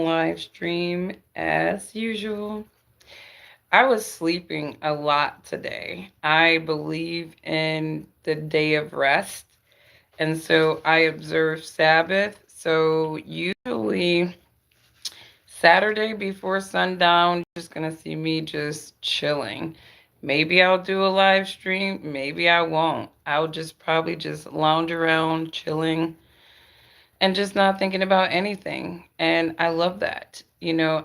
live stream as usual. I was sleeping a lot today. I believe in the day of rest, and so I observe Sabbath. So usually Saturday before sundown, you're just gonna see me just chilling. Maybe I'll do a live stream, maybe I won't. I'll just probably just lounge around chilling and just not thinking about anything. And I love that.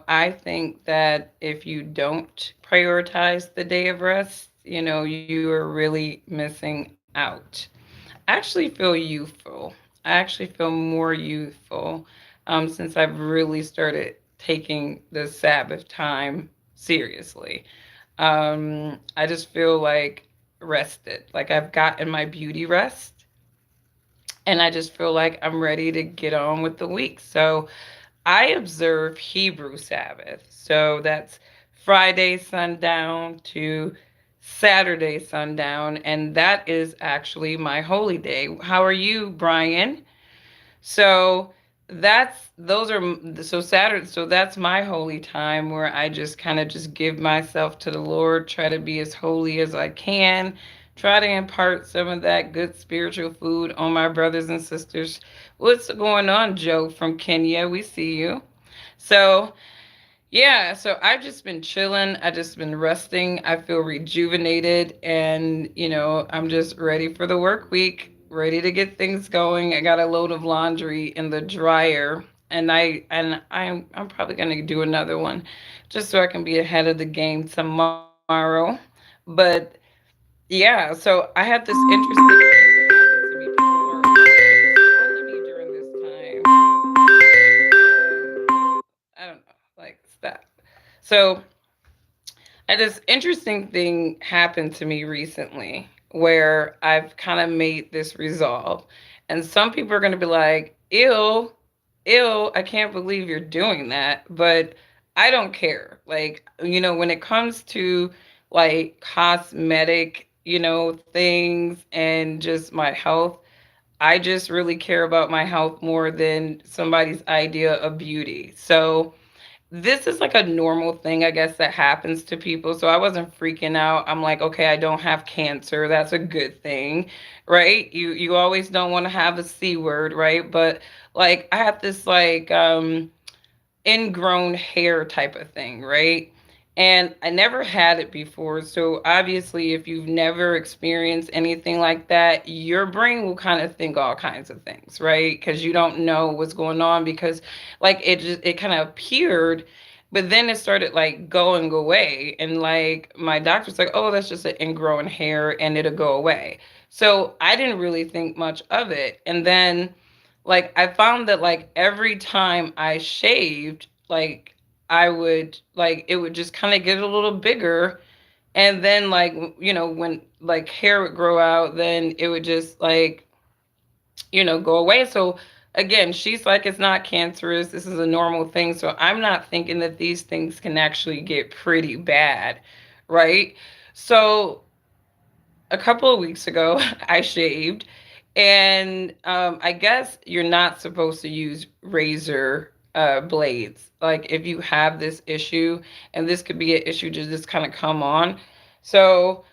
I think that if you don't prioritize the day of rest, you are really missing out. I actually feel youthful. I actually feel more youthful since I've really started taking the Sabbath time seriously. I just feel like rested, like I've gotten my beauty rest, and I just feel like I'm ready to get on with the week. So I observe Hebrew Sabbath. So that's Friday sundown to Saturday sundown, and that is actually my holy day. How are you, Brian? So that's my holy time where I just kind of just give myself to the Lord, try to be as holy as I can, try to impart some of that good spiritual food on my brothers and sisters. What's going on, Joe from Kenya? We see you. So, yeah, so I've just been chilling. I just been resting. I feel rejuvenated, and I'm just ready for the work week, ready to get things going. I got a load of laundry in the dryer, and I'm probably going to do another one just so I can be ahead of the game tomorrow. But yeah, so I had this interesting thing that happened to me. People are calling me during this time. I don't know, like stop. So, this interesting thing happened to me recently where I've kind of made this resolve. And some people are going to be like, ew, ew, I can't believe you're doing that. But I don't care. Like, when it comes to like cosmetic, things and just my health, I just really care about my health more than somebody's idea of beauty. So, this is like a normal thing, I guess, that happens to people. So I wasn't freaking out. I'm like, okay, I don't have cancer. That's a good thing, right? You always don't want to have a C word, right? But like I have this like ingrown hair type of thing, right? And I never had it before. So obviously, if you've never experienced anything like that, your brain will kind of think all kinds of things, right? Because you don't know what's going on because like it kind of appeared, but then it started like going away. And like my doctor's like, oh, that's just an ingrowing hair and it'll go away. So I didn't really think much of it. And then like I found that like every time I shaved, like I would like it would just kind of get a little bigger, and then like when like hair would grow out, then it would just like go away. So again, she's like, it's not cancerous, this is a normal thing. So I'm not thinking that these things can actually get pretty bad, right? So a couple of weeks ago, I shaved, and I guess you're not supposed to use razor blades. Like if you have this issue, and this could be an issue to just kind of come on. So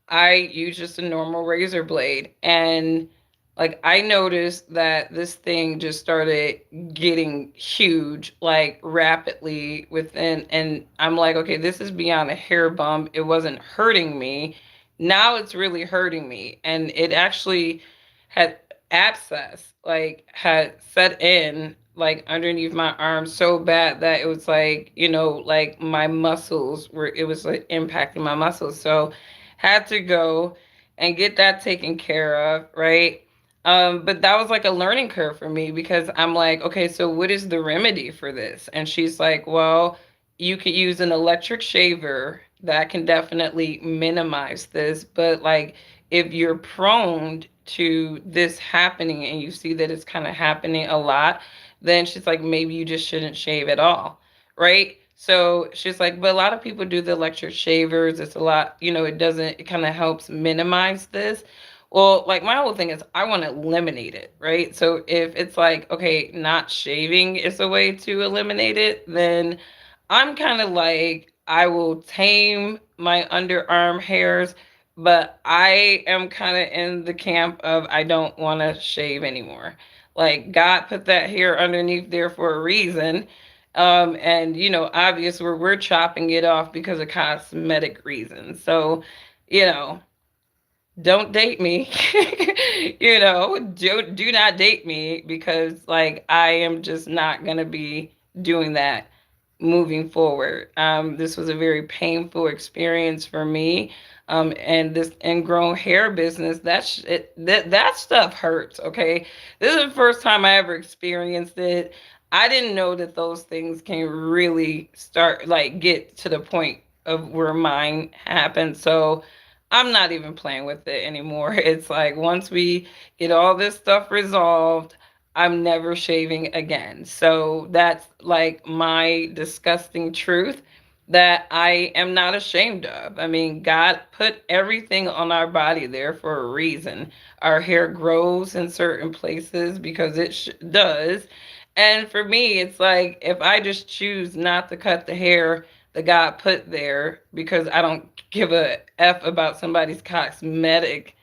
I use just a normal razor blade, and like I noticed that this thing just started getting huge, like rapidly within, and I'm like, okay, this is beyond a hair bump. It wasn't hurting me. Now it's really hurting me, and it actually had abscess, like had set in like underneath my arm so bad that it was like like my muscles were, it was like impacting my muscles. So had to go and get that taken care of, right? But that was like a learning curve for me because I'm like, okay, so what is the remedy for this? And she's like, well, you could use an electric shaver that can definitely minimize this. But like, if you're prone to this happening and you see that it's kind of happening a lot, then she's like, maybe you just shouldn't shave at all, right? So she's like, but a lot of people do the electric shavers. It's a lot, it doesn't, it kind of helps minimize this. Well, like my whole thing is I want to eliminate it, right? So if it's like, okay, not shaving is a way to eliminate it, then I'm kind of like, I will tame my underarm hairs, but I am kind of in the camp of I don't want to shave anymore. Like God put that hair underneath there for a reason. And obviously we're chopping it off because of cosmetic reasons. So, you know, don't date me. Do not date me because like I am just not going to be doing that moving forward. This was a very painful experience for me. And this ingrown hair business, that stuff hurts. Okay, this is the first time I ever experienced it. I didn't know that those things can really start like get to the point of where mine happened. So I'm not even playing with it anymore. It's like once we get all this stuff resolved, I'm never shaving again. So that's like my disgusting truth that I am not ashamed of. I mean, God put everything on our body there for a reason. Our hair grows in certain places because it does. And for me, it's like if I just choose not to cut the hair that God put there because I don't give a F about somebody's cosmetic,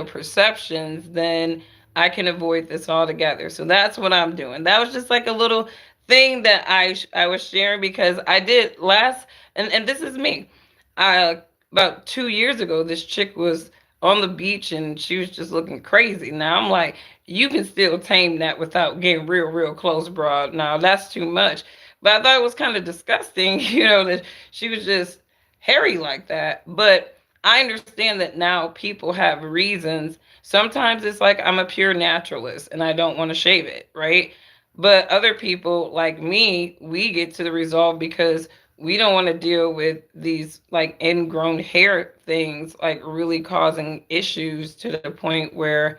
perceptions, then I can avoid this altogether. So that's what I'm doing. That was just like a little thing that I was sharing because I did last, and this is me. I About 2 years ago, this chick was on the beach and she was just looking crazy. Now I'm like, you can still tame that without getting real, real close, bro. Now that's too much. But I thought it was kind of disgusting, that she was just hairy like that. But I understand that now people have reasons. Sometimes it's like I'm a pure naturalist and I don't want to shave it, right? But other people like me, we get to the resolve because we don't want to deal with these like ingrown hair things like really causing issues to the point where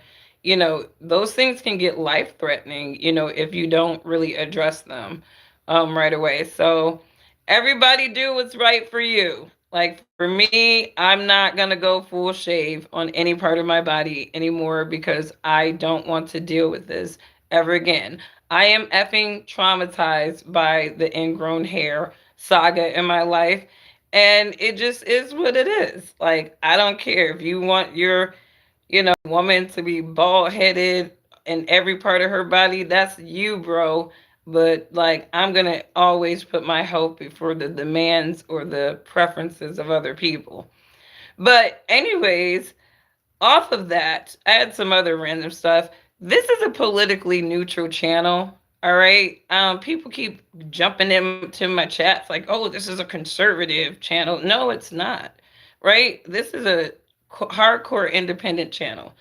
those things can get life threatening if you don't really address them right away. So everybody do what's right for you. Like for me, I'm not going to go full shave on any part of my body anymore because I don't want to deal with this ever again. I am effing traumatized by the ingrown hair saga in my life. And it just is what it is. Like, I don't care if you want your woman to be bald headed in every part of her body, that's you, bro. But like, I'm gonna always put my health before the demands or the preferences of other people. But, anyways, off of that, I had some other random stuff. This is a politically neutral channel. All right. People keep jumping into my chats like, "Oh, this is a conservative channel." No, it's not. Right? This is a hardcore independent channel.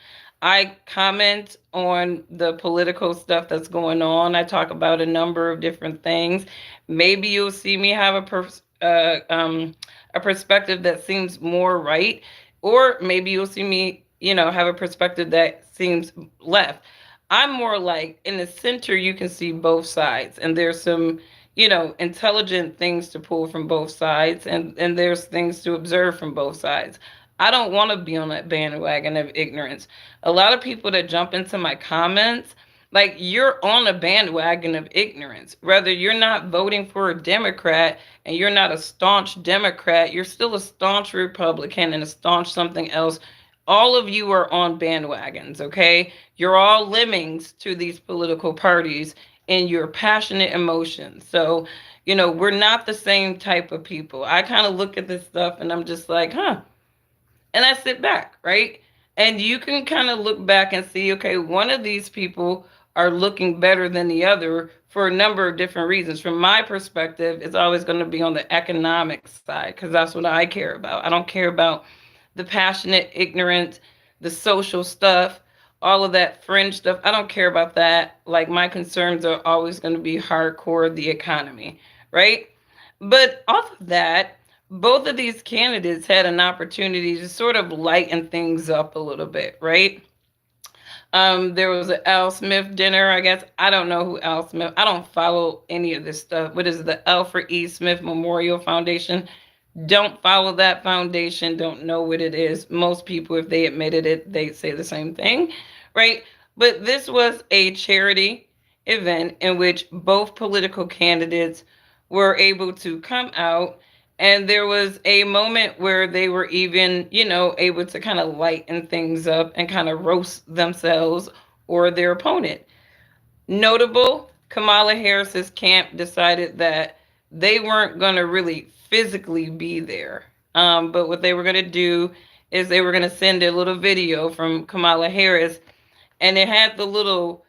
I comment on the political stuff that's going on. I talk about a number of different things. Maybe you'll see me have a perspective that seems more right, or maybe you'll see me, have a perspective that seems left. I'm more like in the center, you can see both sides, and there's some, intelligent things to pull from both sides, and there's things to observe from both sides. I don't want to be on that bandwagon of ignorance. A lot of people that jump into my comments, like you're on a bandwagon of ignorance. Whether you're not voting for a Democrat and you're not a staunch Democrat, you're still a staunch Republican and a staunch something else. All of you are on bandwagons, okay? You're all lemmings to these political parties in your passionate emotions. So, we're not the same type of people. I kind of look at this stuff and I'm just like, huh, and I sit back, right? And you can kind of look back and see, okay, one of these people are looking better than the other for a number of different reasons. From my perspective, it's always going to be on the economic side because that's what I care about. I don't care about the passionate, ignorant, the social stuff, all of that fringe stuff. I don't care about that. Like my concerns are always going to be hardcore the economy, right? But off of that, both of these candidates had an opportunity to sort of lighten things up a little bit, right? There was an Al Smith dinner, I guess. I don't know who Al Smith. I don't follow any of this stuff. What is it, the Alfred E. Smith Memorial Foundation? don't follow that foundation, don't know what it is. Most people, if they admitted it, they say the same thing, right? But this was a charity event in which both political candidates were able to come out. And there was a moment where they were even, able to kind of lighten things up and kind of roast themselves or their opponent. Notable, Kamala Harris's camp decided that they weren't going to really physically be there. But what they were going to do is they were going to send a little video from Kamala Harris, and it had the little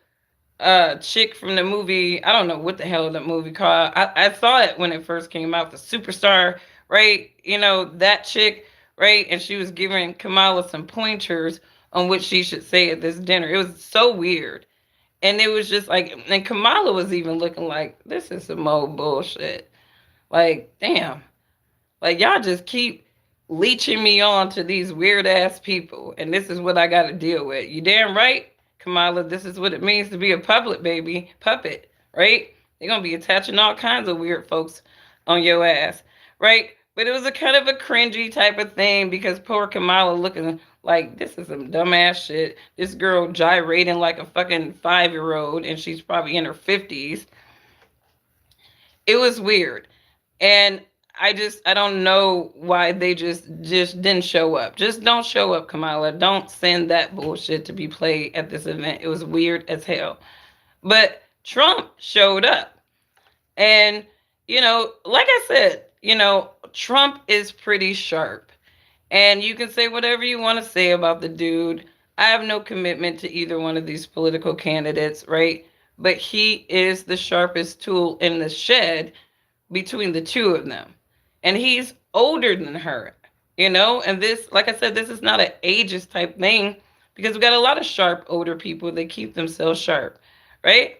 chick from the movie. I don't know what the hell that movie called. I saw it when it first came out, the superstar, right? That chick, right? And she was giving Kamala some pointers on what she should say at this dinner. It was so weird. And it was just like, and Kamala was even looking like, this is some old bullshit. Like, damn. Like, y'all just keep leeching me on to these weird ass people. And this is what I got to deal with. You damn right, Kamala. This is what it means to be a puppet, baby. Puppet, right? They're going to be attaching all kinds of weird folks on your ass, right? But it was a kind of a cringy type of thing because poor Kamala looking like this is some dumbass shit. This girl gyrating like a fucking 5-year-old and she's probably in her 50s. It was weird. And I don't know why they just didn't show up. Just don't show up, Kamala. Don't send that bullshit to be played at this event. It was weird as hell. But Trump showed up. And like I said, Trump is pretty sharp. And you can say whatever you want to say about the dude. I have no commitment to either one of these political candidates, right? But he is the sharpest tool in the shed between the two of them. And he's older than her, And this, like I said, this is not an ageist type thing because we got a lot of sharp older people that keep themselves sharp, right?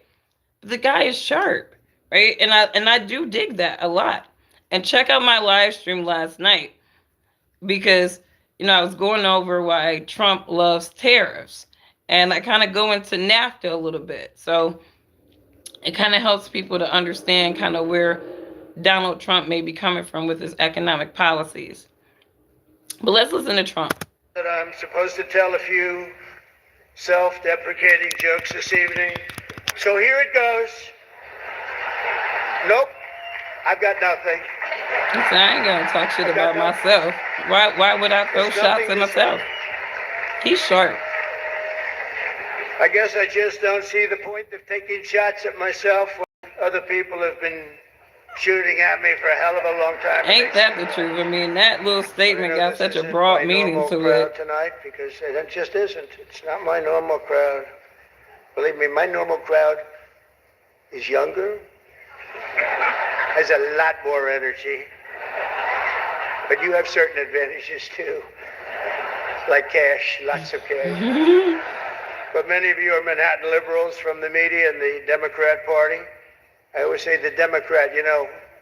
But the guy is sharp, right? And I do dig that a lot. And check out my live stream last night because I was going over why Trump loves tariffs, and I kind of go into NAFTA a little bit. So it kind of helps people to understand kind of where Donald Trump may be coming from with his economic policies. But let's listen to Trump. That I'm supposed to tell a few self-deprecating jokes this evening. So here it goes. Nope, I've got nothing. He said, I ain't gonna talk shit about myself. Why would I throw shots at myself? He's sharp. I guess I just don't see the point of taking shots at myself when other people have been shooting at me for a hell of a long time. Ain't that the truth? I mean, that little statement got such a broad meaning to it tonight because it just isn't. It's not my normal crowd. Believe me, my normal crowd is younger, has a lot more energy, but you have certain advantages too, like cash, lots of cash. But many of you are Manhattan liberals from the media and the Democrat Party. I always say the Democrat,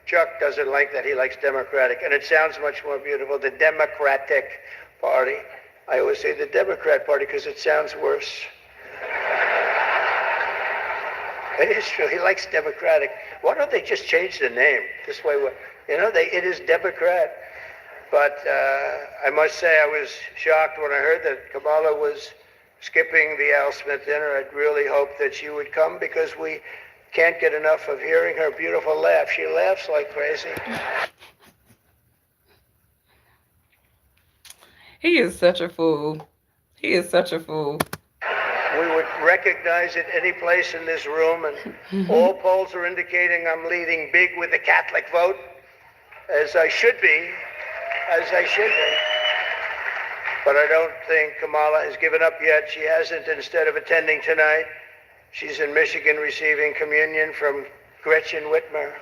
Chuck doesn't like that. He likes Democratic, and it sounds much more beautiful, the Democratic Party. I always say the Democrat Party because it sounds worse. It is true. He likes Democratic. Why don't they just change the name? This way, it is Democrat. But I must say I was shocked when I heard that Kamala was skipping the Al Smith dinner. I'd really hoped that she would come because we can't get enough of hearing her beautiful laugh. She laughs like crazy. He is such a fool. He is such a fool. We would recognize it any place in this room, and all polls are indicating I'm leading big with the Catholic vote, as I should be, But I don't think Kamala has given up yet. She hasn't. Instead of attending tonight, she's in Michigan receiving communion from Gretchen Whitmer.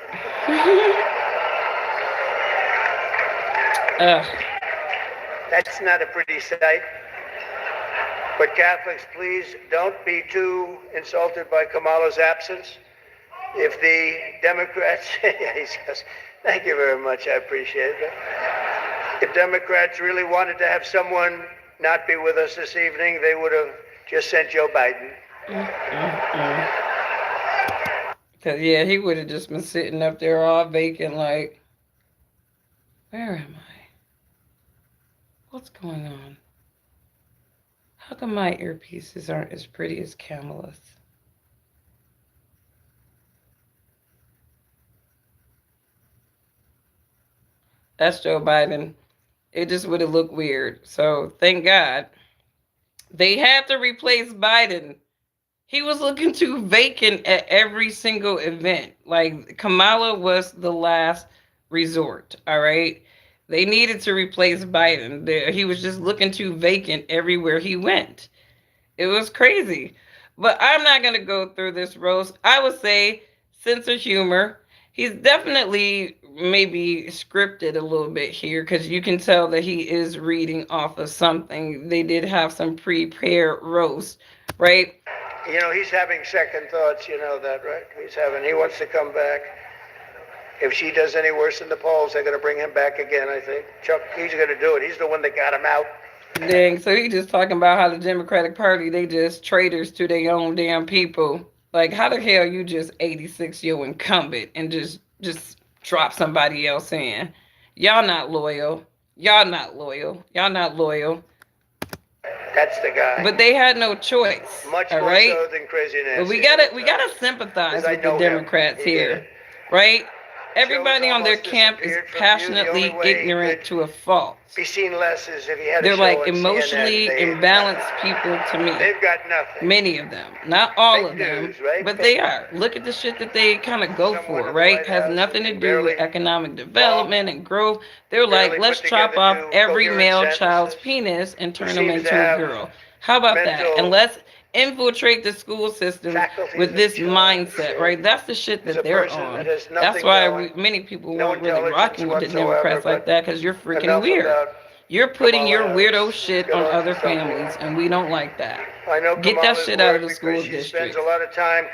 That's not a pretty sight. But Catholics, please don't be too insulted by Kamala's absence. If the Democrats, he says, thank you very much, I appreciate it. If Democrats really wanted to have someone not be with us this evening, they would have just sent Joe Biden. Cause yeah, he would have just been sitting up there all vacant like, Where am I? What's going on? How come my earpieces aren't as pretty as Kamala's? That's Joe Biden. It just would have looked weird. So thank God they had to replace Biden. He was looking too vacant at every single event. Like Kamala was the last resort. All right. They needed to replace Biden. He was just looking too vacant everywhere he went. It was crazy. But I'm not going to go through this roast. I would say sense of humor. He's definitely maybe scripted a little bit here because you can tell that he is reading off of something. They did have some prepared roast, right? You know, he's having second thoughts, you know that, right? He wants to come back. If she does any worse in the polls, they're going to bring him back again, I think. Chuck, he's going to do it. He's the one that got him out. Dang, so he just talking about how the Democratic Party, they just traitors to their own damn people. Like, how the hell you just 86-year incumbent and just drop somebody else in? Y'all not loyal. Y'all not loyal. Y'all not loyal. That's the guy. But they had no choice. Much all more right? so than Crazy Nancy. But we gotta sympathize with the Democrats here, right? Everybody on their camp is passionately ignorant to a fault. Be seen less as if he had a They're show like on emotionally CNN. imbalanced people to me. They've got nothing. Many of them, not all Fake of them, news, right? but they are. Look at the shit that they kind of go for, right? Has nothing to do with economic development and growth. They're like, let's chop off every male child's penis and turn them into a girl. How about that? And let's infiltrate the school system with this mindset, right? That's the shit that they're on. That's why many people weren't really rocking with the Democrats like that, because you're freaking weird. You're putting your weirdo shit on other families, and we don't like that. Get that shit out of the school district.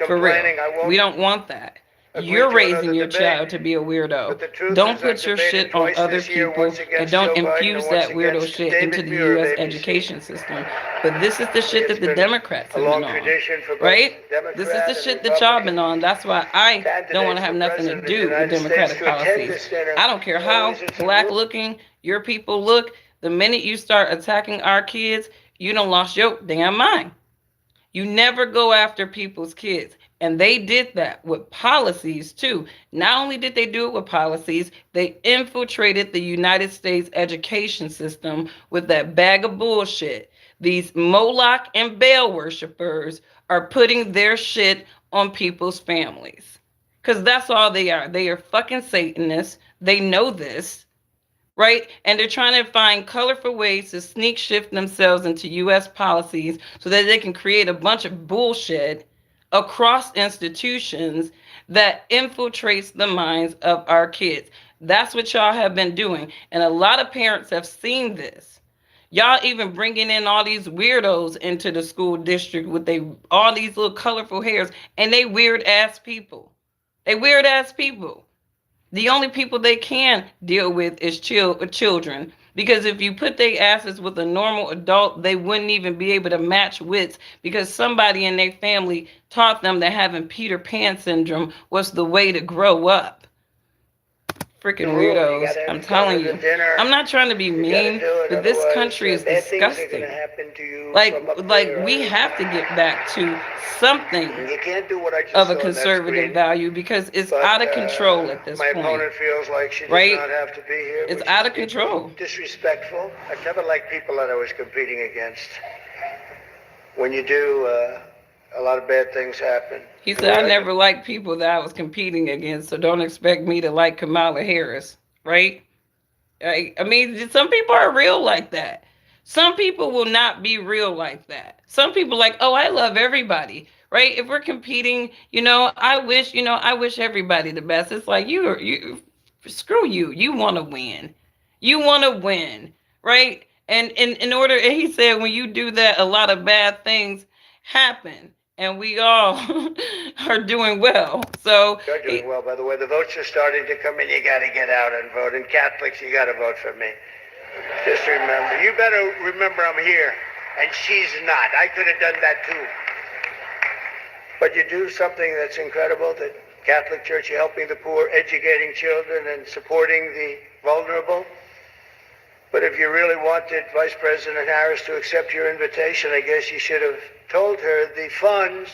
For real. We don't want that. You're raising your child to be a weirdo. Don't put your shit on other people, and don't infuse that weirdo shit into the U.S. education system. But this is the shit that the Democrats have been on, right? This is the shit that y'all been on. That's why I don't want to have nothing to do with Democratic policies. I don't care how black looking your people look. The minute you start attacking our kids, you done lost your damn mind. You never go after people's kids. And they did that with policies too. Not only did they do it with policies, they infiltrated the United States education system with that bag of bullshit. These Moloch and Baal worshipers are putting their shit on people's families. Because that's all they are. They are fucking Satanists. They know this. Right? And they're trying to find colorful ways to sneak shift themselves into U.S. policies so that they can create a bunch of bullshit across institutions that infiltrates the minds of our kids. That's what y'all have been doing. And a lot of parents have seen this. Y'all even bringing in all these weirdos into the school district with all these little colorful hairs, and they weird ass people. They weird ass people. The only people they can deal with is children. Because if you put their asses with a normal adult, they wouldn't even be able to match wits, because somebody in their family taught them that having Peter Pan syndrome was the way to grow up. Freaking weirdos. I'm telling you. I'm not trying to be mean, but this country is disgusting. Like we have to get back to something of a conservative value, because it's out of control at this point. Right? It's out of control. Disrespectful. I've never liked people that I was competing against. When you do, a lot of bad things happen. He said, I never liked people that I was competing against, so don't expect me to like Kamala Harris, right? I mean, some people are real like that. Some people will not be real like that. Some people like, oh, I love everybody, right? If we're competing, I wish everybody the best. It's like, you screw you. You want to win. You want to win, right? And in order, and he said, when you do that, a lot of bad things happen. And we all are doing well. So you're doing well, by the way. The votes are starting to come in. You got to get out and vote. And Catholics, you got to vote for me. Just remember. You better remember I'm here. And she's not. I could have done that too. But you do something that's incredible, that Catholic Church helping the poor, educating children, and supporting the vulnerable. But if you really wanted Vice President Harris to accept your invitation, I guess you should have told her the funds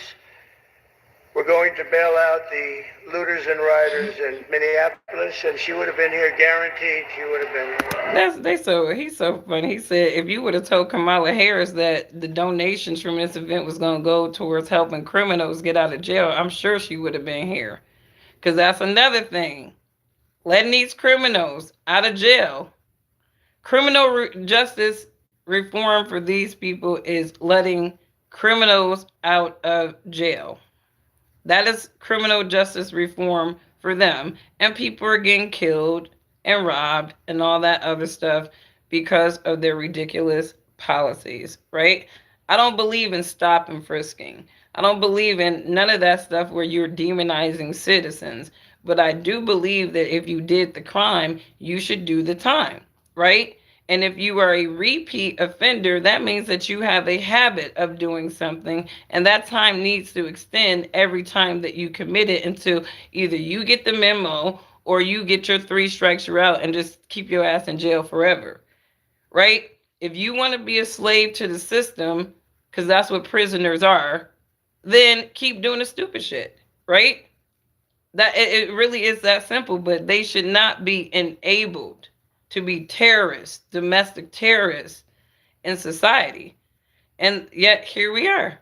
were going to bail out the looters and rioters in Minneapolis, and she would have been here guaranteed. She would have been here. He's so funny. He said if you would have told Kamala Harris that the donations from this event was going to go towards helping criminals get out of jail, I'm sure she would have been here. Because that's another thing. Letting these criminals out of jail. Justice reform for these people is letting criminals out of jail. That is criminal justice reform for them. And people are getting killed and robbed and all that other stuff because of their ridiculous policies, right? I don't believe in stop and frisking. I don't believe in none of that stuff where you're demonizing citizens. But I do believe that if you did the crime, you should do the time, right? And if you are a repeat offender, that means that you have a habit of doing something, and that time needs to extend every time that you commit it until either you get the memo or you get your 3 strikes you're out and just keep your ass in jail forever, right? If you want to be a slave to the system, because that's what prisoners are, then keep doing the stupid shit, right? That it really is that simple, but they should not be enabled to be terrorists, domestic terrorists in society. And yet here we are.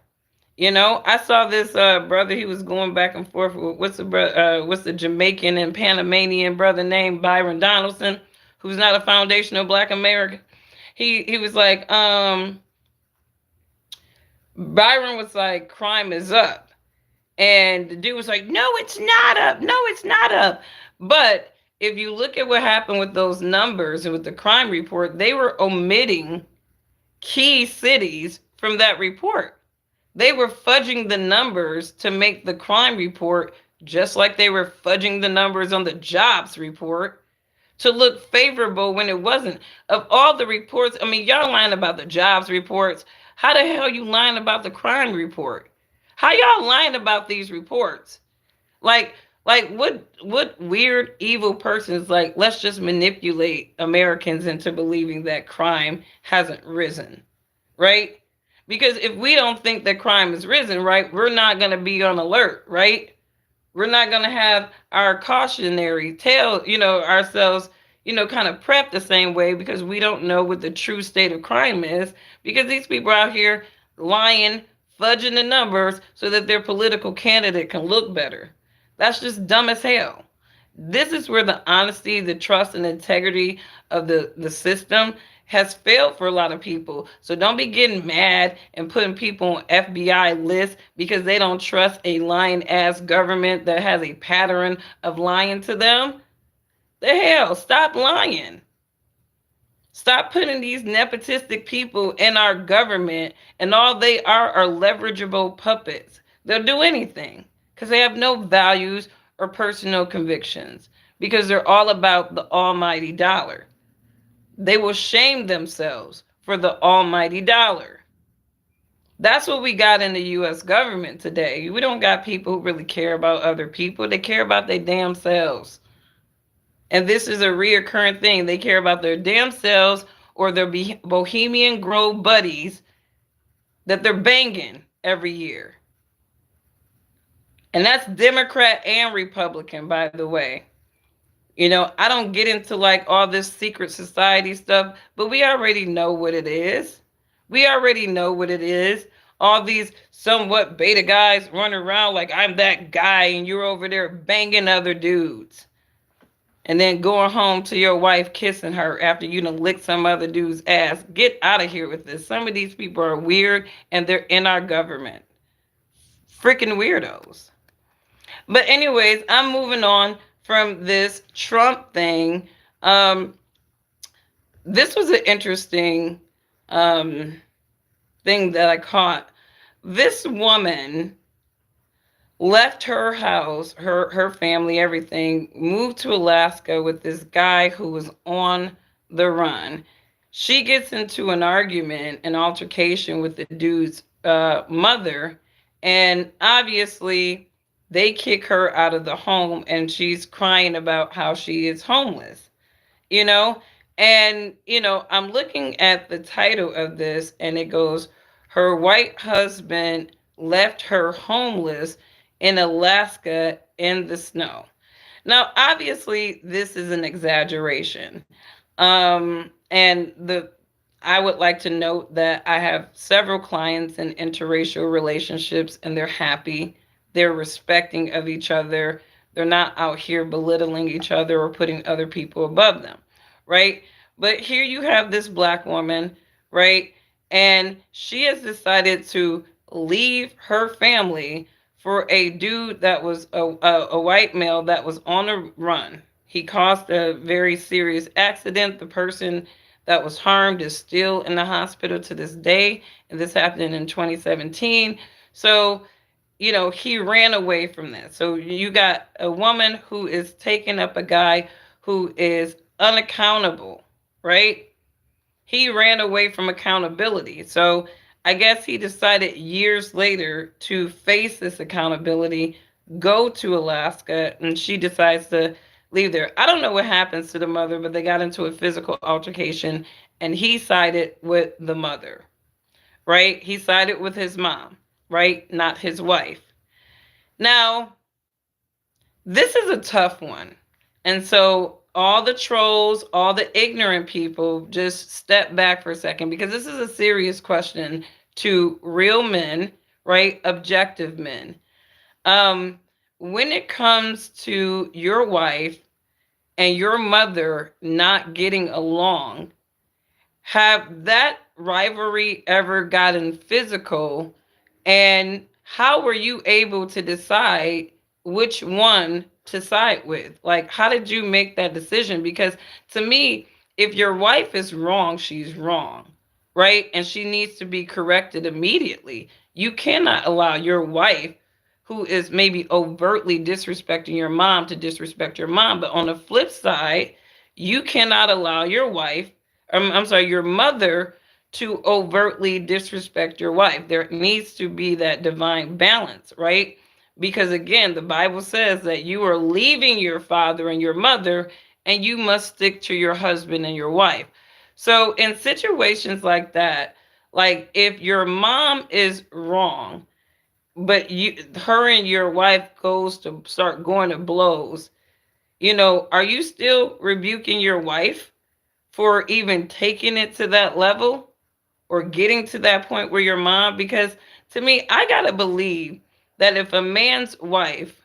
I saw this brother. He was going back and forth with what's the Jamaican and Panamanian brother named Byron Donaldson, who's not a foundational Black American. He was like, Byron was like, crime is up. And the dude was like, no, it's not up. No, it's not up. But if you look at what happened with those numbers and with the crime report, they were omitting key cities from that report. They were fudging the numbers to make the crime report, just like they were fudging the numbers on the jobs report, to look favorable when it wasn't. Of all the reports, I mean, y'all lying about the jobs reports. How the hell you lying about the crime report? How y'all lying about these reports? Like what weird evil person is like, let's just manipulate Americans into believing that crime hasn't risen, right? Because if we don't think that crime has risen, right, we're not going to be on alert, right? We're not going to have our cautionary tale, ourselves, kind of prep the same way, because we don't know what the true state of crime is, because these people out here lying, fudging the numbers so that their political candidate can look better. That's just dumb as hell. This is where the honesty, the trust, and integrity of the system has failed for a lot of people. So don't be getting mad and putting people on FBI lists because they don't trust a lying ass government that has a pattern of lying to them. The hell, stop lying. Stop putting these nepotistic people in our government, and all they are leverageable puppets. They'll do anything because they have no values or personal convictions, because they're all about the almighty dollar. They will shame themselves for the almighty dollar. That's what we got in the U.S. government today. We don't got people who really care about other people. They care about their damn selves. And this is a reoccurring thing. They care about their damn selves or their Bohemian Grove buddies that they're banging every year. And that's Democrat and Republican, by the way. I don't get into like all this secret society stuff, but we already know what it is. We already know what it is. All these somewhat beta guys running around like I'm that guy and you're over there banging other dudes. And then going home to your wife kissing her after you done licked some other dude's ass. Get out of here with this. Some of these people are weird and they're in our government. Freaking weirdos. But anyways, I'm moving on from this Trump thing. This was an interesting thing that I caught. This woman left her house, her family, everything, moved to Alaska with this guy who was on the run. She gets into an argument, an altercation with the dude's mother, and obviously They kick her out of the home and she's crying about how she is homeless, you know? And, I'm looking at the title of this and it goes, Her White Husband Left Her Homeless in Alaska in the Snow. Now, obviously, this is an exaggeration. And I would like to note that I have several clients in interracial relationships and they're happy. They're respecting of each other. They're not out here belittling each other or putting other people above them, right? But here you have this black woman, right? And she has decided to leave her family for a dude that was a white male that was on a run. He caused a very serious accident. The person that was harmed is still in the hospital to this day. And this happened in 2017. So, he ran away from that. So you got a woman who is taking up a guy who is unaccountable, right? He ran away from accountability. So I guess he decided years later to face this accountability, go to Alaska, and she decides to leave there. I don't know what happens to the mother, but they got into a physical altercation and he sided with the mother, right? He sided with his mom, right? Not his wife. Now, this is a tough one. And so all the trolls, all the ignorant people just step back for a second because this is a serious question to real men, right? Objective men. Um, when it comes to your wife and your mother not getting along, have that rivalry ever gotten physical? And how were you able to decide which one to side with? Like, how did you make that decision? Because to me, if your wife is wrong, she's wrong, right? And she needs to be corrected immediately. You cannot allow your wife, who is maybe overtly disrespecting your mom, to disrespect your mom. But on the flip side, you cannot allow your wife, I'm sorry, your mother to overtly disrespect your wife. There needs to be that divine balance, right? Because again, the Bible says that you are leaving your father and your mother and you must stick to your husband and your wife. So in situations like that, like if your mom is wrong, but her and your wife goes to start going to blows, are you still rebuking your wife for even taking it to that level or getting to that point where your mom? Because to me, I got to believe that if a man's wife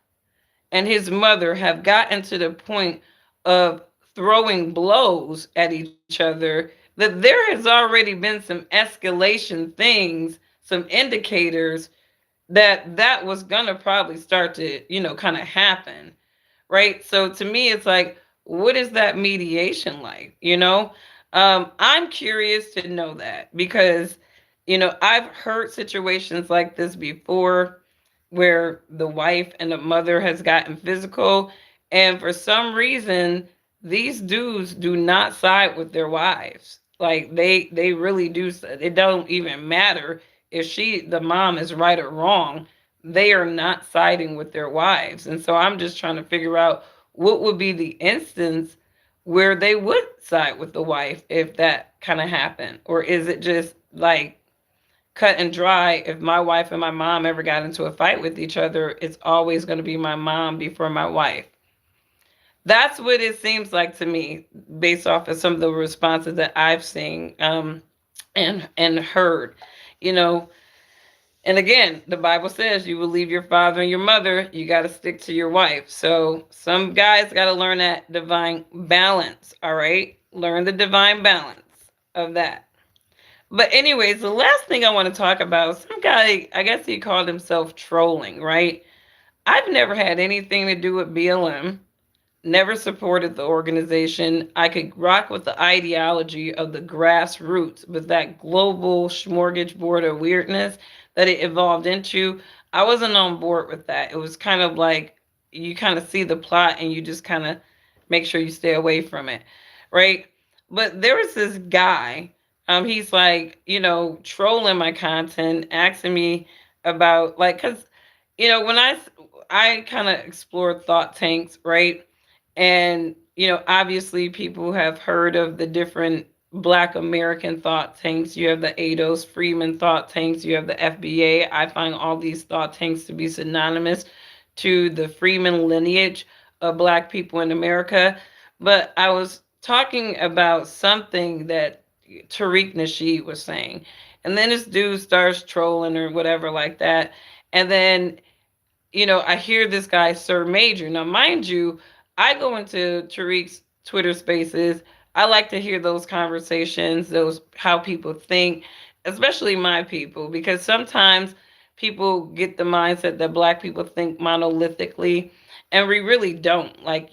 and his mother have gotten to the point of throwing blows at each other, that there has already been some escalation things, some indicators that that was going to probably start to, kind of happen, right? So to me, it's like, what is that mediation like? I'm curious to know that because, I've heard situations like this before where the wife and the mother has gotten physical, and for some reason, these dudes do not side with their wives. Like they really do. It don't even matter if the mom is right or wrong. They are not siding with their wives. And so I'm just trying to figure out what would be the instance where they would side with the wife if that kind of happened. Or is it just like cut and dry? If my wife and my mom ever got into a fight with each other, it's always going to be my mom before my wife. That's what it seems like to me, based off of some of the responses that I've seen, and heard. You know, and again, the Bible says you will leave your father and your mother. You got to stick to your wife. So some guys got to learn that divine balance. All right, learn the divine balance of that. But anyways, the last thing I want to talk about, some guy, I guess he called himself trolling, right? I've never had anything to do with BLM, never supported the organization. I could rock with the ideology of the grassroots, but that global smorgasbord of weirdness that it evolved into, I wasn't on board with that. It was kind of like you kind of see the plot and you just kind of make sure you stay away from it, right? But there was this guy, he's like, trolling my content, asking me about like, cause when I kind of explore thought tanks, right? And, obviously people have heard of the different Black American thought tanks. You have the ADOS Freeman thought tanks, you have the FBA. I find all these thought tanks to be synonymous to the Freeman lineage of Black people in America. But I was talking about something that Tariq Nasheed was saying. And then this dude starts trolling or whatever like that. And then I hear this guy, Sir Major. Now, mind you, I go into Tariq's Twitter spaces. I like to hear those conversations, those how people think, especially my people, because sometimes people get the mindset that Black people think monolithically, and we really don't. Like,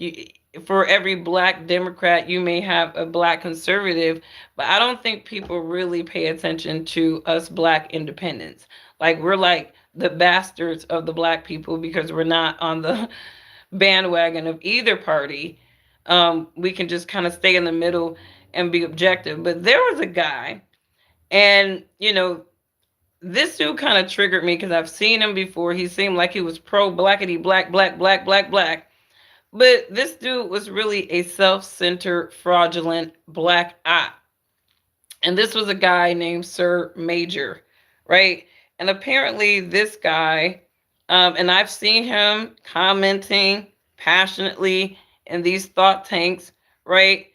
for every Black Democrat, you may have a Black conservative, but I don't think people really pay attention to us Black independents. Like, we're like the bastards of the Black people because we're not on the bandwagon of either party. We can just kind of stay in the middle and be objective. But there was a guy, and this dude kind of triggered me because I've seen him before. He seemed like he was pro blackity black, black, black, black, black. But this dude was really a self centered, fraudulent black op. And this was a guy named Sir Major, right? And apparently, this guy, and I've seen him commenting passionately in these thought tanks, right?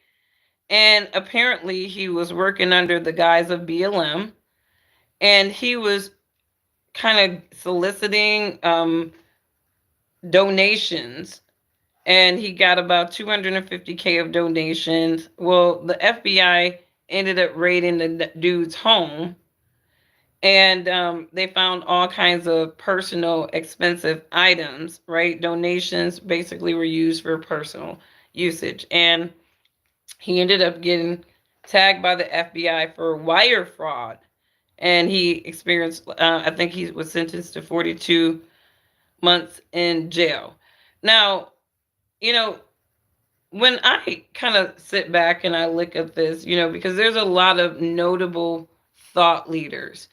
And apparently, he was working under the guise of BLM, and he was kind of soliciting donations, and he got about 250K of donations. Well, the FBI ended up raiding the dude's home, and they found all kinds of personal expensive items, right? Donations basically were used for personal usage, and he ended up getting tagged by the FBI for wire fraud, and he experienced, I think he was sentenced to 42 months in jail. Now, you know, when I kind of sit back and I look at this, because there's a lot of notable thought leaders.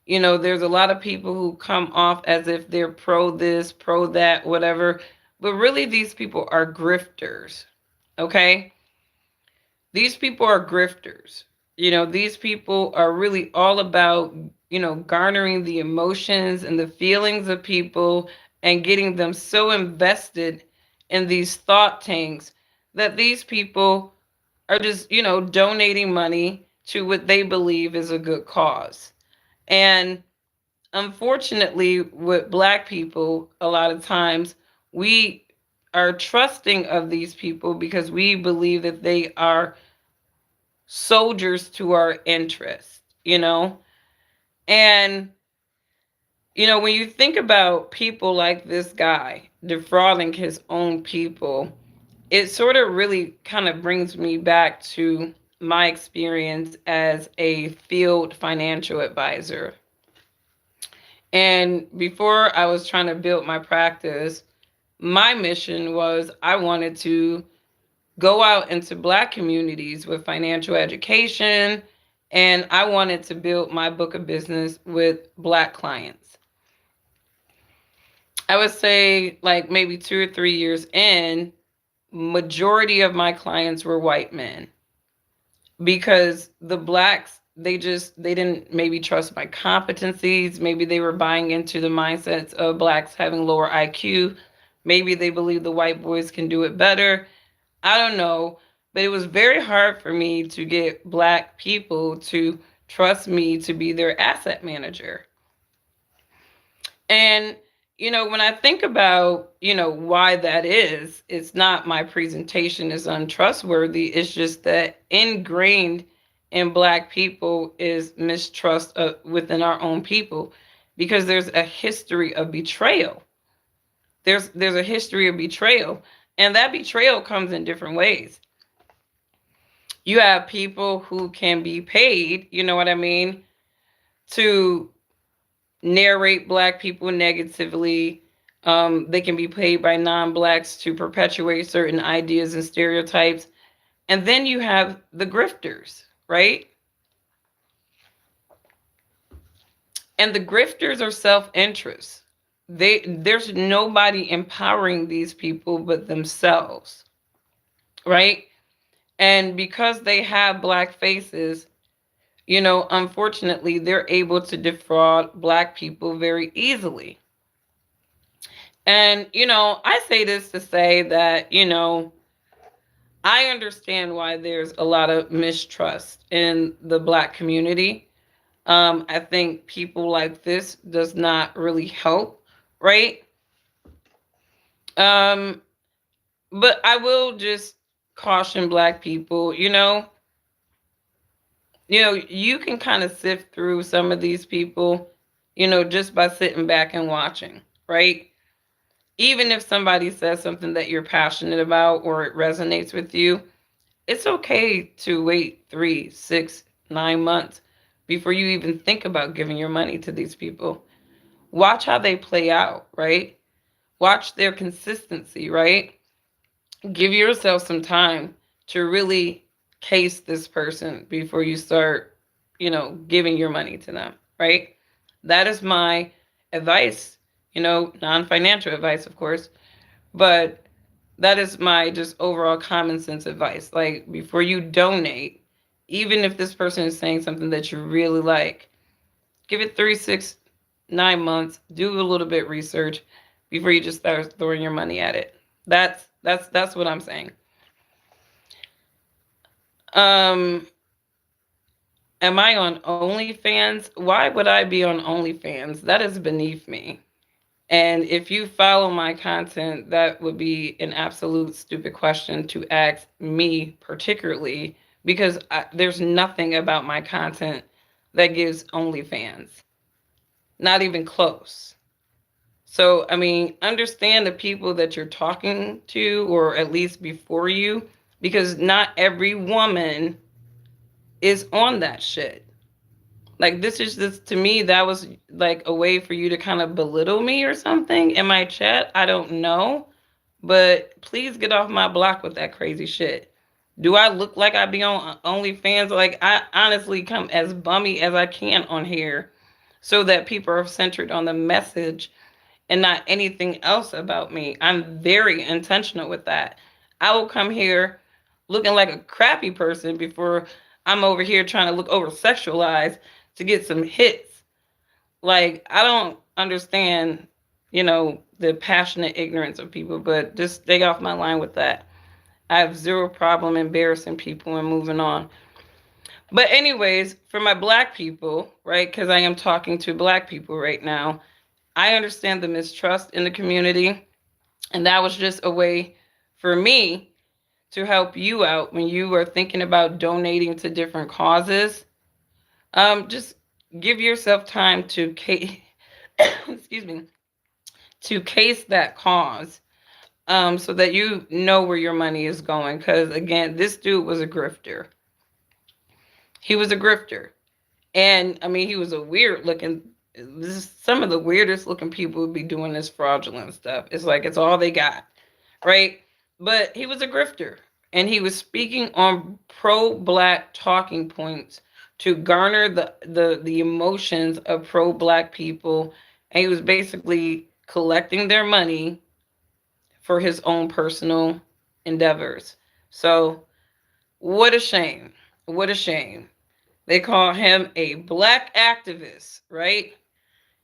There's a lot of people who come off as if they're pro this, pro that, whatever. But really, these people are grifters. Okay? These people are grifters. These people are really all about, garnering the emotions and the feelings of people and getting them so invested in these thought tanks that these people are just, donating money to what they believe is a good cause. And unfortunately, with Black people, a lot of times we are trusting of these people because we believe that they are soldiers to our interests, And, when you think about people like this guy defrauding his own people, it sort of really kind of brings me back to my experience as a field financial advisor. And before I was trying to build my practice, my mission was I wanted to go out into Black communities with financial education, and I wanted to build my book of business with Black clients. I would say like maybe 2 or 3 years in, majority of my clients were white men because the Blacks, they didn't maybe trust my competencies. Maybe they were buying into the mindsets of Blacks having lower IQ. Maybe they believe the white boys can do it better. I don't know, but it was very hard for me to get Black people to trust me to be their asset manager. And, when I think about, why that is, it's not my presentation is untrustworthy. It's just that ingrained in Black people is mistrust within our own people because there's a history of betrayal. There's a history of betrayal, and that betrayal comes in different ways. You have people who can be paid, you know what I mean, to narrate Black people negatively. They can be paid by non-Blacks to perpetuate certain ideas and stereotypes. And then you have the grifters, right? And the grifters are self-interest. there's nobody empowering these people but themselves, right? And because they have black faces, unfortunately, they're able to defraud black people very easily. And, I say this to say that, I understand why there's a lot of mistrust in the black community. I think people like this does not really help, right? Um, but I will just caution black people, you can kind of sift through some of these people, just by sitting back and watching, right? Even if somebody says something that you're passionate about or it resonates with you, it's okay to wait 3, 6, 9 months before you even think about giving your money to these people. Watch how they play out, right? Watch their consistency, right? Give yourself some time to really case this person before you start, giving your money to them, right? That is my advice, non financial advice, of course, but that is my just overall common sense advice. Like, before you donate, even if this person is saying something that you really like, give it 3, 6, 9 months, do a little bit research before you just start throwing your money at it. That's what I'm saying. Um, am I on OnlyFans? Why would I be on OnlyFans? That is beneath me. And if you follow my content, that would be an absolute stupid question to ask me particularly, because there's nothing about my content that gives OnlyFans. Not even close. So, I mean, understand the people that you're talking to, or at least before you, because not every woman is on that shit. Like, this is just, to me, that was like a way for you to kind of belittle me or something in my chat. I don't know. But please get off my block with that crazy shit. Do I look like I be on OnlyFans? Like, I honestly come as bummy as I can on here so that people are centered on the message and not anything else about me. I'm very intentional with that. I will come here looking like a crappy person before I'm over here trying to look over sexualized to get some hits. Like, I don't understand, the passionate ignorance of people, but just stay off my line with that. I have zero problem embarrassing people and moving on. But anyways, for my black people, right? Because I am talking to black people right now. I understand the mistrust in the community, and that was just a way for me to help you out when you are thinking about donating to different causes. Just give yourself time to excuse me, to case that cause, so that you know where your money is going. Because again, this dude was a grifter. He was a grifter. And I mean, he was a weird looking. This is some of the weirdest looking people would be doing this fraudulent stuff. It's like it's all they got, right? But he was a grifter, and he was speaking on pro-black talking points to garner the emotions of pro-black people, and he was basically collecting their money for his own personal endeavors. So, what a shame! What a shame! They call him a black activist, right?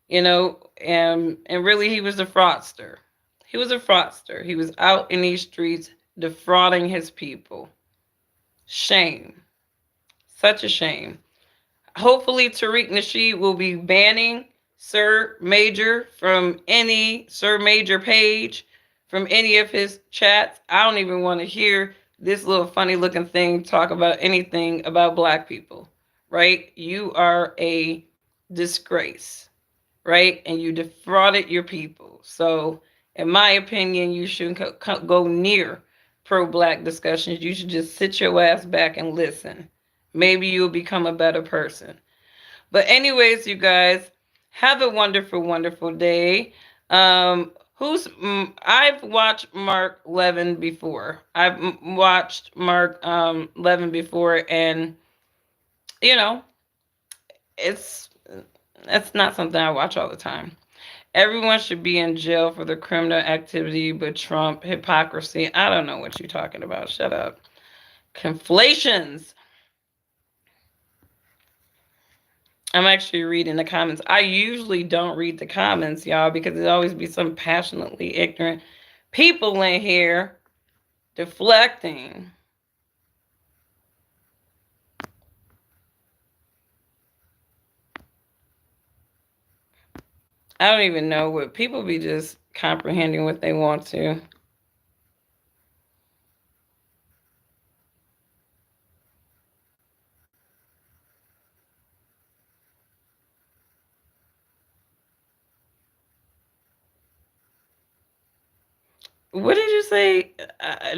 And really he was a fraudster. He was a fraudster. He was out in these streets defrauding his people. Shame. Such a shame. Hopefully Tariq Nasheed will be banning Sir Major from any Sir Major page, from any of his chats. I don't even want to hear this little funny looking thing talk about anything about black people, right? You are a disgrace, right? And you defrauded your people. So, in my opinion, you shouldn't go near pro black discussions. You should just sit your ass back and listen. Maybe you'll become a better person. But, anyways, you guys, have a wonderful, wonderful day. I've watched Mark Levin before. I've watched Mark Levin before, and you know, it's not something I watch all the time. Everyone should be in jail for the criminal activity, but Trump hypocrisy. I don't know what you're talking about. Shut up. Conflations. I'm actually reading the comments. I usually don't read the comments, y'all, because there'll always be some passionately ignorant people in here deflecting. I don't even know what people be just comprehending what they want to. What did you say?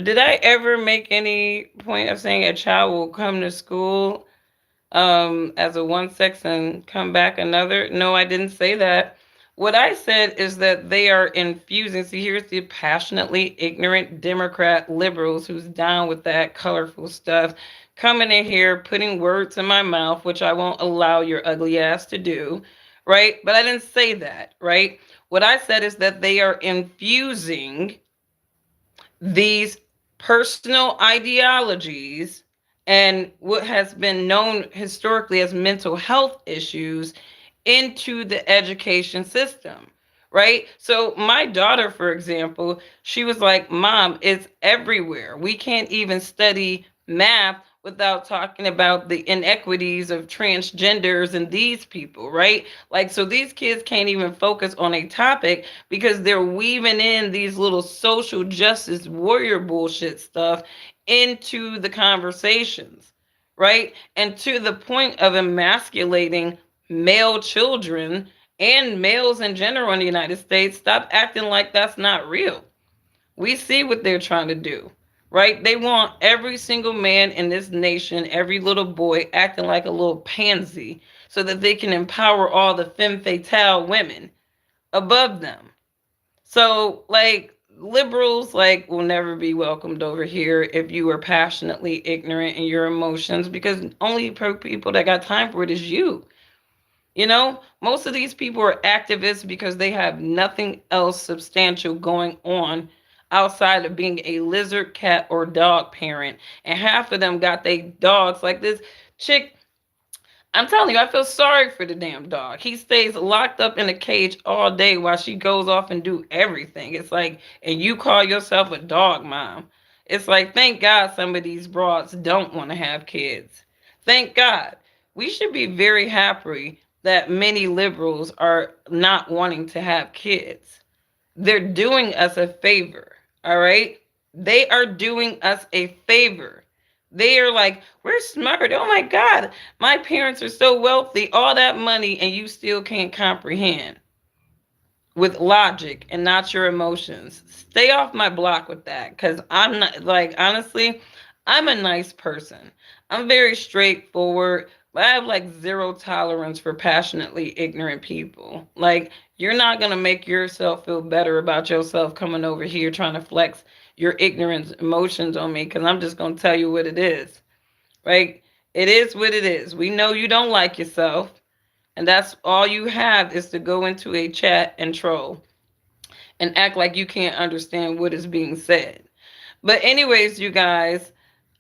Did I ever make any point of saying a child will come to school as a one sex and come back another? No, I didn't say that. What I said is that they are infusing. See, here's the passionately ignorant Democrat liberals who's down with that colorful stuff coming in here, putting words in my mouth, which I won't allow your ugly ass to do, right? But I didn't say that, right? What I said is that they are infusing these personal ideologies and what has been known historically as mental health issues into the education system, right? So, my daughter, for example, she was like, Mom, it's everywhere. We can't even study math without talking about the inequities of transgenders and these people, right? Like, so these kids can't even focus on a topic because they're weaving in these little social justice warrior bullshit stuff into the conversations, right? And to the point of emasculating male children and males in general in the United States. Stop acting like that's not real. We see what they're trying to do, right? They want every single man in this nation, every little boy acting like a little pansy so that they can empower all the femme fatale women above them. So, like, liberals like will never be welcomed over here if you are passionately ignorant in your emotions, because only people that got time for it is you. You know, most of these people are activists because they have nothing else substantial going on outside of being a lizard, cat, or dog parent. And half of them got their dogs like this chick. I'm telling you, I feel sorry for the damn dog. He stays locked up in a cage all day while she goes off and do everything. It's like, and you call yourself a dog mom. It's like, thank God some of these broads don't want to have kids. Thank God. We should be very happy that many liberals are not wanting to have kids. They're doing us a favor. All right? They are doing us a favor. They are like, we're smart. Oh my God, my parents are so wealthy, all that money, and you still can't comprehend with logic and not your emotions. Stay off my block with that because I'm not, like, honestly, I'm a nice person. I'm very straightforward, but I have like zero tolerance for passionately ignorant people. Like, you're not going to make yourself feel better about yourself coming over here trying to flex your ignorance emotions on me because I'm just going to tell you what it is. Right? It is what it is. We know you don't like yourself. And that's all you have is to go into a chat and troll and act like you can't understand what is being said. But, anyways, you guys,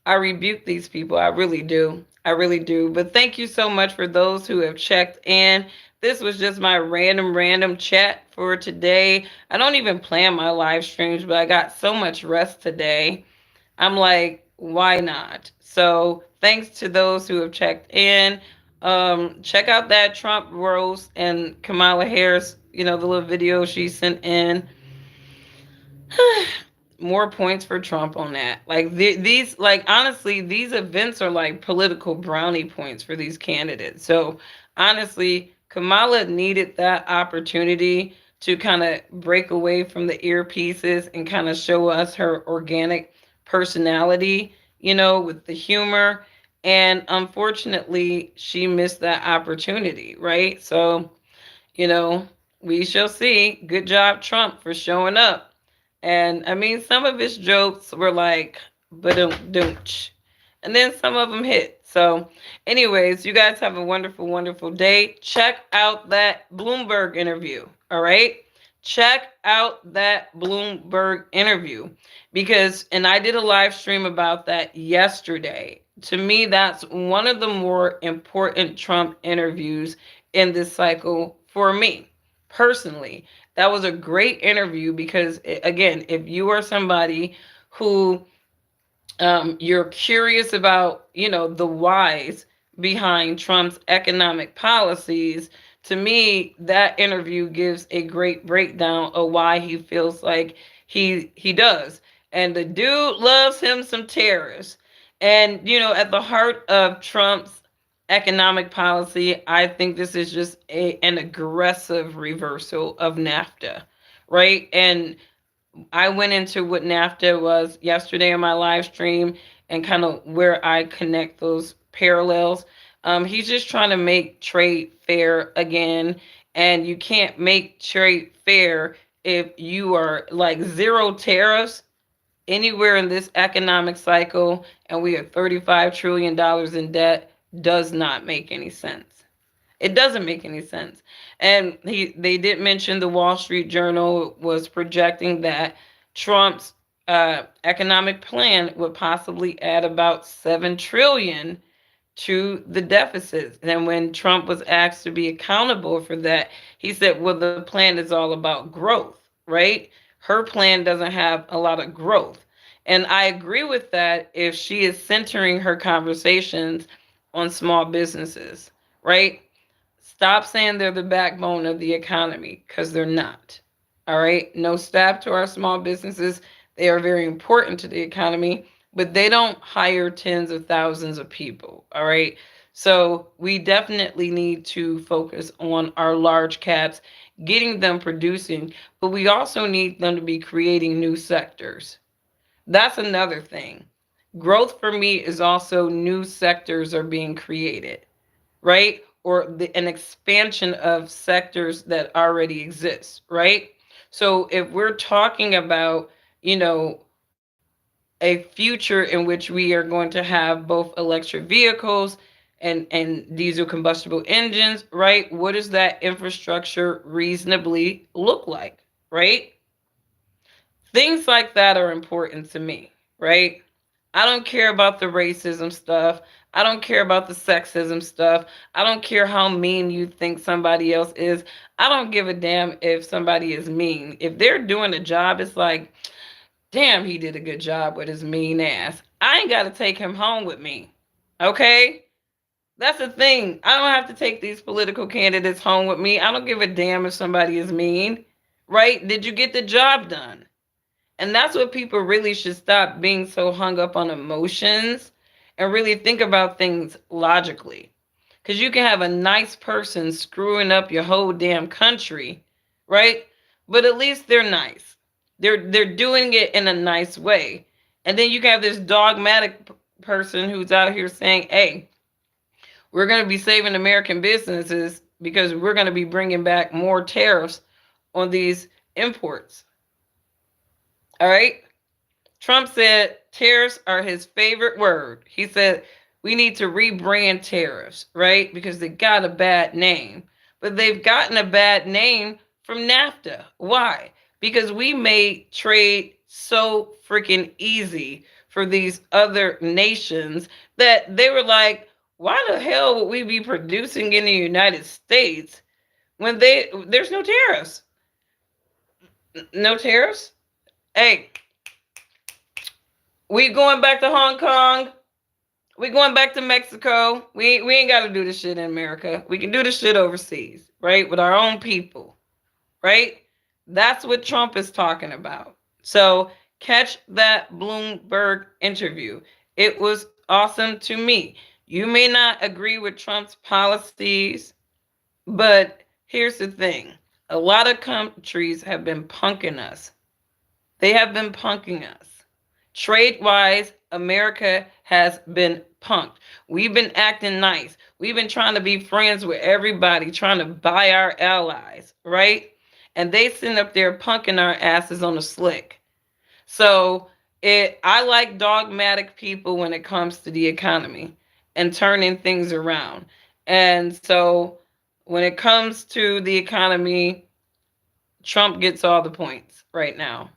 I rebuke these people. I really do. I really do. But thank you so much for those who have checked in. This was just my random chat for today. I don't even plan my live streams, but I got so much rest today. I'm like, why not? So thanks to those who have checked in. Check out that Trump roast and Kamala Harris, the little video she sent in. More points for Trump on that. Like these, like honestly, these events are like political brownie points for these candidates. So honestly, Kamala needed that opportunity to kind of break away from the earpieces and kind of show us her organic personality, with the humor. And unfortunately, she missed that opportunity, right? So, you know, we shall see. Good job, Trump, for showing up. And I mean, some of his jokes were like, but don't. And then some of them hit. So, anyways, you guys have a wonderful, wonderful day. Check out that Bloomberg interview. All right. Check out that Bloomberg interview because, and I did a live stream about that yesterday. To me, that's one of the more important Trump interviews in this cycle for me personally. That was a great interview because, again, if you are somebody who you're curious about, the whys behind Trump's economic policies, to me, that interview gives a great breakdown of why he feels like he does. And the dude loves him some tariffs. And, at the heart of Trump's economic policy, I think this is just an aggressive reversal of NAFTA, right? And I went into what NAFTA was yesterday in my live stream and kind of where I connect those parallels. He's just trying to make trade fair again, and you can't make trade fair if you are like zero tariffs anywhere in this economic cycle, and we are $35 trillion in debt. Does not make any sense. It doesn't make any sense. And they did mention the Wall Street Journal was projecting that Trump's economic plan would possibly add about 7 trillion to the deficit. And when Trump was asked to be accountable for that, he said, "Well, the plan is all about growth, right? Her plan doesn't have a lot of growth." And I agree with that if she is centering her conversations on small businesses, right? Stop saying they're the backbone of the economy because they're not. All right. No staff to our small businesses. They are very important to the economy, but they don't hire tens of thousands of people. All right. So we definitely need to focus on our large caps, getting them producing, but we also need them to be creating new sectors. That's another thing. Growth for me is also new sectors are being created, right? Or an expansion of sectors that already exist, right? So if we're talking about, you know, a future in which we are going to have both electric vehicles and diesel combustible engines, right? What does that infrastructure reasonably look like, right? Things like that are important to me, right? I don't care about the racism stuff. I don't care about the sexism stuff. I don't care how mean you think somebody else is. I don't give a damn if somebody is mean. If they're doing a job, it's like, damn, he did a good job with his mean ass. I ain't got to take him home with me. Okay? That's the thing. I don't have to take these political candidates home with me. I don't give a damn if somebody is mean. Right? Did you get the job done? And that's what people really should stop being so hung up on emotions and really think about things logically. Because you can have a nice person screwing up your whole damn country, right? But at least they're nice. They're doing it in a nice way. And then you can have this dogmatic person who's out here saying, "Hey, we're going to be saving American businesses because we're going to be bringing back more tariffs on these imports." All right? Trump said tariffs are his favorite word. He said we need to rebrand tariffs, right? Because they got a bad name. But they've gotten a bad name from NAFTA. Why? Because we made trade so freaking easy for these other nations that they were like, why the hell would we be producing in the United States when there's no tariffs? No tariffs? Hey, we going back to Hong Kong. We going back to Mexico. We ain't got to do this shit in America. We can do this shit overseas, right? With our own people, right? That's what Trump is talking about. So catch that Bloomberg interview. It was awesome to me. You may not agree with Trump's policies, but here's the thing. A lot of countries have been punking us. They have been punking us. Trade wise, America has been punked. We've been acting nice. We've been trying to be friends with everybody, trying to buy our allies, right? And they sitting up there punking our asses on the slick. So I like dogmatic people when it comes to the economy and turning things around. And so when it comes to the economy, Trump gets all the points right now.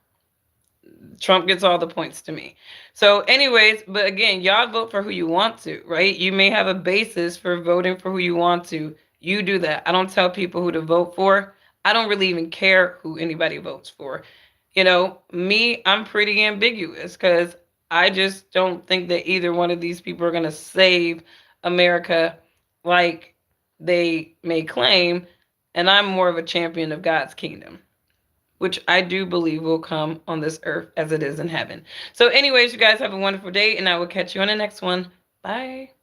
Trump gets all the points to me. So, anyways, but again, y'all vote for who you want to, right? You may have a basis for voting for who you want to. You do that. I don't tell people who to vote for. I don't really even care who anybody votes for. Me, I'm pretty ambiguous because I just don't think that either one of these people are going to save America like they may claim. And I'm more of a champion of God's kingdom, which I do believe will come on this earth as it is in heaven. So, anyways, you guys have a wonderful day, and I will catch you on the next one. Bye.